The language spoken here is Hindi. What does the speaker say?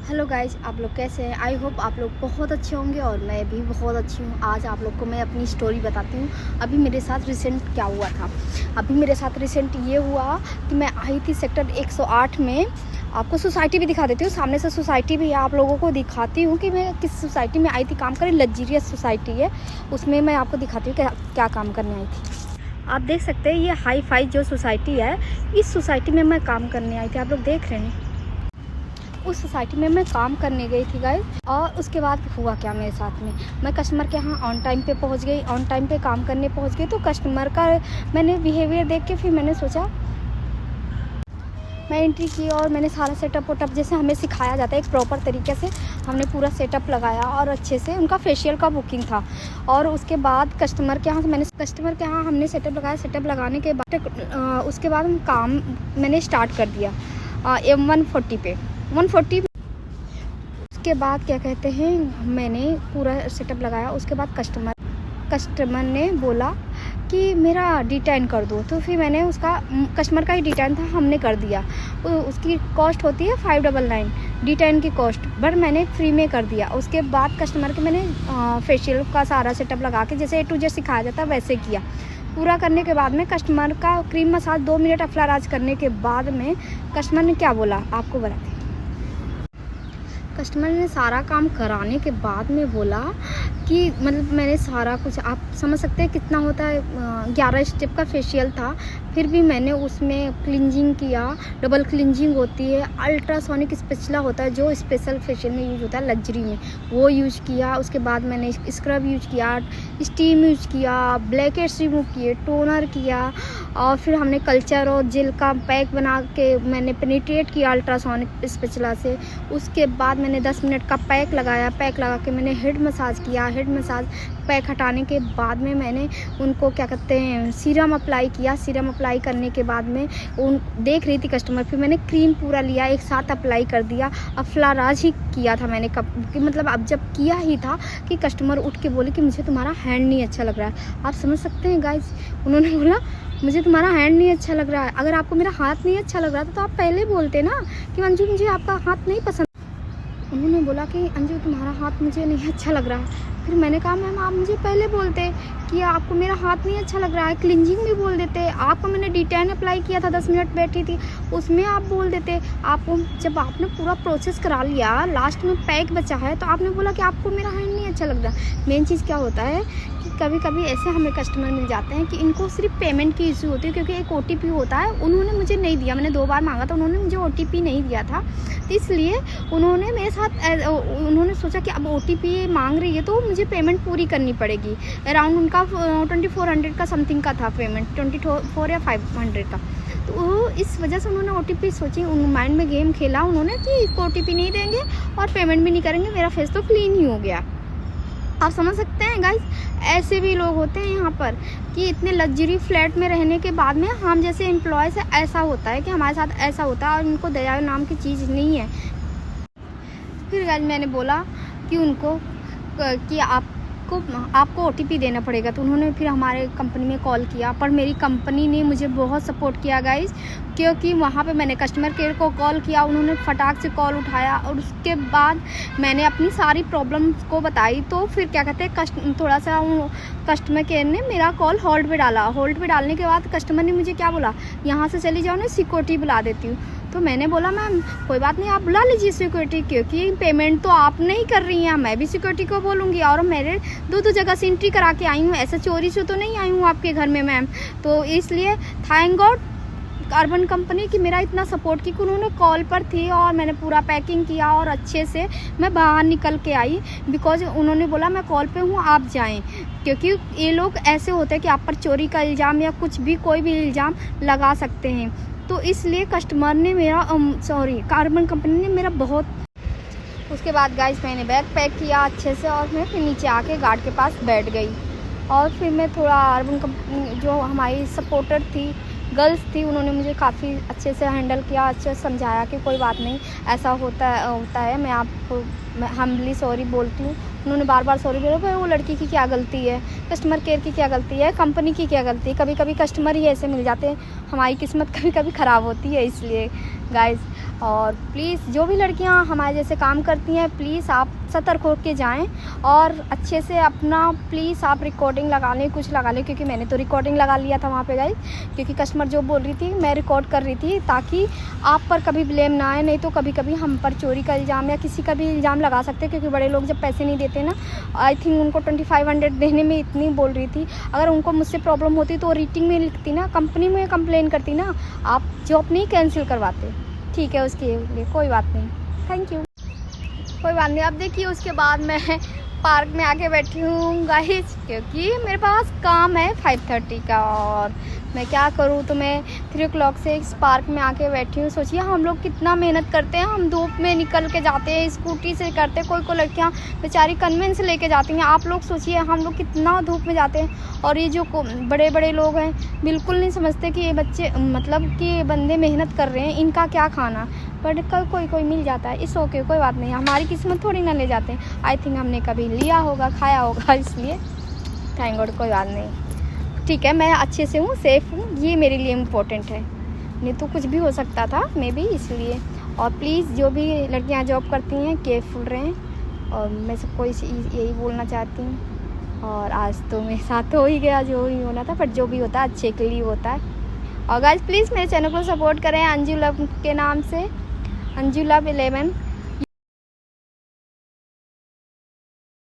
हेलो गाइज, आप लोग कैसे हैं? आई होप आप लोग बहुत अच्छे होंगे और मैं भी बहुत अच्छी हूँ। आज आप लोग को मैं अपनी स्टोरी बताती हूँ। अभी मेरे साथ रिसेंट क्या हुआ था। अभी मेरे साथ रिसेंट ये हुआ कि मैं आई थी सेक्टर 108 में। आपको सोसाइटी भी दिखा देती हूँ, सामने से सोसाइटी भी आप लोगों को दिखाती हूँ कि मैं किस सोसाइटी में आई थी काम करने। लग्जरियस सोसाइटी है, उसमें मैं आपको दिखाती हूँ क्या काम करने आई थी। आप देख सकते हैं ये हाई फाई जो सोसाइटी है, इस सोसाइटी में मैं काम करने आई थी। आप लोग देख रहे हैं, उस सोसाइटी में मैं काम करने गई थी गाइस। और उसके बाद हुआ क्या मेरे साथ में, मैं कस्टमर के यहाँ ऑन टाइम पे पहुँच गई, ऑन टाइम पे काम करने पहुँच गई। तो कस्टमर का मैंने बिहेवियर देख के फिर मैंने सोचा, मैं एंट्री की और मैंने सारा सेटअप वेटअप जैसे हमें सिखाया जाता है एक प्रॉपर तरीके से हमने पूरा सेटअप लगाया और अच्छे से उनका फेशियल का बुकिंग था। और उसके बाद कस्टमर के यहाँ हमने सेटअप लगाया। सेटअप लगाने के बाद उसके बाद हम काम मैंने स्टार्ट कर दिया M140 पे 140। उसके बाद क्या कहते हैं, मैंने पूरा सेटअप लगाया। उसके बाद कस्टमर ने बोला कि मेरा डिटेन कर दो। तो फिर मैंने उसका कस्टमर का ही डिटेन था, हमने कर दिया। उसकी कॉस्ट होती है 599 डिटेन की कॉस्ट, बट मैंने फ्री में कर दिया। उसके बाद कस्टमर के मैंने फेशियल का सारा सेटअप लगा के जैसे A to Z सिखाया जाता है वैसे किया। पूरा करने के बाद में कस्टमर का क्रीम मसाज 2 मिनट अफ्लाराज करने के बाद में कस्टमर ने क्या बोला आपको बताते। कस्टमर ने सारा काम कराने के बाद में बोला कि मतलब मैंने सारा कुछ, आप समझ सकते हैं कितना होता है, 11 स्टेप का फेशियल था। फिर भी मैंने उसमें क्लिंजिंग किया, डबल क्लिंजिंग होती है, अल्ट्रासोनिक स्पेचुला होता है जो स्पेशल फेशियल में यूज होता है लग्जरी में, वो यूज किया। उसके बाद मैंने स्क्रब यूज किया, स्टीम यूज किया, ब्लैक हेड्स रिमूव किए, टोनर किया। और फिर हमने कल्चर और जेल का पैक बना के मैंने पेनिट्रेट किया अल्ट्रासोनिक स्पेचुला से। उसके बाद मैंने 10 मिनट का पैक लगाया। पैक लगा के मैंने हेड मसाज किया। हेड मसाज पैक हटाने के बाद में मैंने उनको क्या कहते हैं सीरम अप्लाई किया। सीरम अप्लाई करने के बाद में उन देख रही थी कस्टमर, फिर मैंने क्रीम पूरा लिया एक साथ अप्लाई कर दिया। अफ्लाराज ही किया था मैंने कब कि मतलब अब जब किया ही था कि कस्टमर उठ के बोले कि मुझे तुम्हारा हैंड नहीं अच्छा लग रहा है। आप समझ सकते हैं गाइस, उन्होंने बोला मुझे तुम्हारा हैंड नहीं अच्छा लग रहा है। अगर आपको मेरा हाथ नहीं अच्छा लग रहा था तो आप पहले बोलते ना कि अंजू मुझे आपका हाथ नहीं पसंद। उन्होंने बोला कि अंजू तुम्हारा हाथ मुझे नहीं अच्छा लग रहा है। फिर मैंने कहा मैम आप मुझे पहले बोलते कि आपको मेरा हाथ नहीं अच्छा लग रहा है, क्लिंजिंग भी बोल देते। आपको मैंने डिटेन अप्लाई किया था, 10 मिनट बैठी थी, उसमें आप बोल देते। आपको जब आपने पूरा प्रोसेस करा लिया, लास्ट में पैक बचा है, तो आपने बोला कि आपको मेरा हैंड नहीं अच्छा लग रहा। मेन चीज़ क्या होता है कि कभी कभी ऐसे हमें कस्टमर मिल जाते हैं कि इनको सिर्फ पेमेंट की इशू होती है, क्योंकि एक OTP होता है, उन्होंने मुझे नहीं दिया। मैंने 2 बार मांगा था, उन्होंने मुझे OTP नहीं दिया था, इसलिए उन्होंने मेरे साथ उन्होंने सोचा कि अब OTP मांग रही है तो मुझे पेमेंट पूरी करनी पड़ेगी। अराउंड उनका 2400 का समथिंग का था पेमेंट, 24 या 500 का। तो इस वजह से उन्होंने OTP सोची, उन माइंड में गेम खेला उन्होंने कि OTP नहीं देंगे और पेमेंट भी नहीं करेंगे, मेरा फेस तो क्लीन ही हो गया। आप समझ सकते हैं गाइस, ऐसे भी लोग होते हैं यहाँ पर कि इतने लग्जरी फ्लैट में रहने के बाद में हम जैसे एम्प्लॉय से ऐसा होता है कि हमारे साथ ऐसा होता है और इनको दया नाम की चीज़ नहीं है। फिर गाइस मैंने बोला कि उनको कि आपको OTP देना पड़ेगा। तो उन्होंने फिर हमारे कंपनी में कॉल किया, पर मेरी कंपनी ने मुझे बहुत सपोर्ट किया गाइस, क्योंकि वहाँ पे मैंने कस्टमर केयर को कॉल किया, उन्होंने फटाक से कॉल उठाया और उसके बाद मैंने अपनी सारी प्रॉब्लम्स को बताई। तो फिर क्या कहते हैं थोड़ा सा कस्टमर केयर ने मेरा कॉल होल्ड पे डाला। होल्ड पे डालने के बाद कस्टमर ने मुझे क्या बोला, यहाँ से चली जाओ, ना सिक्योरिटी बुला देती हूँ। तो मैंने बोला मैम कोई बात नहीं, आप बुला लीजिए सिक्योरिटी, क्योंकि पेमेंट तो आप नहीं कर रही हैं, मैं भी सिक्योरिटी को बोलूँगी। और मेरे 2 जगह से एंट्री करा के आई हूँ, ऐसा चोरी से तो नहीं आई हूँ आपके घर में मैम। तो इसलिए थैंक गॉड अर्बन कंपनी की मेरा इतना सपोर्ट की कि उन्होंने कॉल पर थी और मैंने पूरा पैकिंग किया और अच्छे से मैं बाहर निकल के आई। बिकॉज उन्होंने बोला मैं कॉल पे हूँ, आप जाएं, क्योंकि ये लोग ऐसे होते हैं कि आप पर चोरी का इल्ज़ाम या कुछ भी कोई भी इल्ज़ाम लगा सकते हैं। तो इसलिए कस्टमर ने मेरा अर्बन कंपनी ने मेरा बहुत। उसके बाद गाइस मैंने बैग पैक किया अच्छे से और मैं फिर नीचे आके गार्ड के पास बैठ गई। और फिर मैं थोड़ा अर्बन कंपनी जो हमारी सपोर्टर थी, गर्ल्स थी, उन्होंने मुझे काफ़ी अच्छे से हैंडल किया, अच्छे से समझाया कि कोई बात नहीं, ऐसा होता है, मैं आपको हम्बली सॉरी बोलती हूँ। उन्होंने बार बार सॉरी बोला, पर वो लड़की की क्या गलती है, कस्टमर केयर की क्या गलती है, कंपनी की क्या गलती है। कभी कभी कस्टमर ही ऐसे मिल जाते हैं, हमारी किस्मत कभी कभी ख़राब होती है। इसलिए गाइस, और प्लीज़ जो भी लड़कियां हमारे जैसे काम करती हैं, प्लीज़ आप सतर्क होकर जाएं और अच्छे से अपना प्लीज़ आप रिकॉर्डिंग लगा लें, कुछ लगा लें, क्योंकि मैंने तो रिकॉर्डिंग लगा लिया था वहाँ पे गाइस, क्योंकि कस्टमर जो बोल रही थी मैं रिकॉर्ड कर रही थी, ताकि आप पर कभी ब्लेम ना आए। नहीं तो कभी कभी हम पर चोरी का इल्ज़ाम या किसी का भी इल्ज़ाम लगा सकते हैं, क्योंकि बड़े लोग जब पैसे नहीं देते ना, आई थिंक उनको 2500 देने में इतनी बोल रही थी। अगर उनको मुझसे प्रॉब्लम होती तो रेटिंग में लिखती ना, कंपनी में कंप्लेन करती ना, आप जॉब नहीं कैंसिल करवाते। ठीक है, उसके लिए कोई बात नहीं, थैंक यू, कोई बात नहीं। अब देखिए उसके बाद मैं पार्क में आके बैठी हूँ गाइस, क्योंकि मेरे पास काम है 5:30 का, और मैं क्या करूँ, तो मैं 3 o'clock से इस पार्क में आके बैठी हूँ। सोचिए हम लोग कितना मेहनत करते हैं, हम धूप में निकल के जाते हैं, स्कूटी से करते हैं, कोई लड़कियाँ बेचारी कन्वेंस लेके जाती हैं। आप लोग सोचिए हम लोग कितना धूप में जाते हैं, और ये जो बड़े बड़े लोग हैं बिल्कुल नहीं समझते कि ये बच्चे मतलब कि ये बंदे मेहनत कर रहे हैं, इनका क्या खाना। बट कोई मिल जाता है, इस ओके, कोई बात नहीं, हमारी किस्मत थोड़ी ना ले जाते हैं। आई थिंक हमने कभी लिया होगा, खाया होगा, इसलिए थैंक गॉड, कोई बात नहीं। ठीक है, मैं अच्छे से हूँ, सेफ़ हूँ, ये मेरे लिए इम्पोर्टेंट है, नहीं तो कुछ भी हो सकता था मे बी, इसलिए। और प्लीज़ जो भी लड़कियाँ जॉब करती हैं केयरफुल रहें, और मैं सबको यही बोलना चाहती हूँ। और आज तो मेरे साथ हो ही गया जो ही होना था, बट जो भी होता है अच्छे के लिए होता है। और गाइस प्लीज़ मेरे चैनल को सपोर्ट करें अंजू लव के नाम से, अंजू लव 11।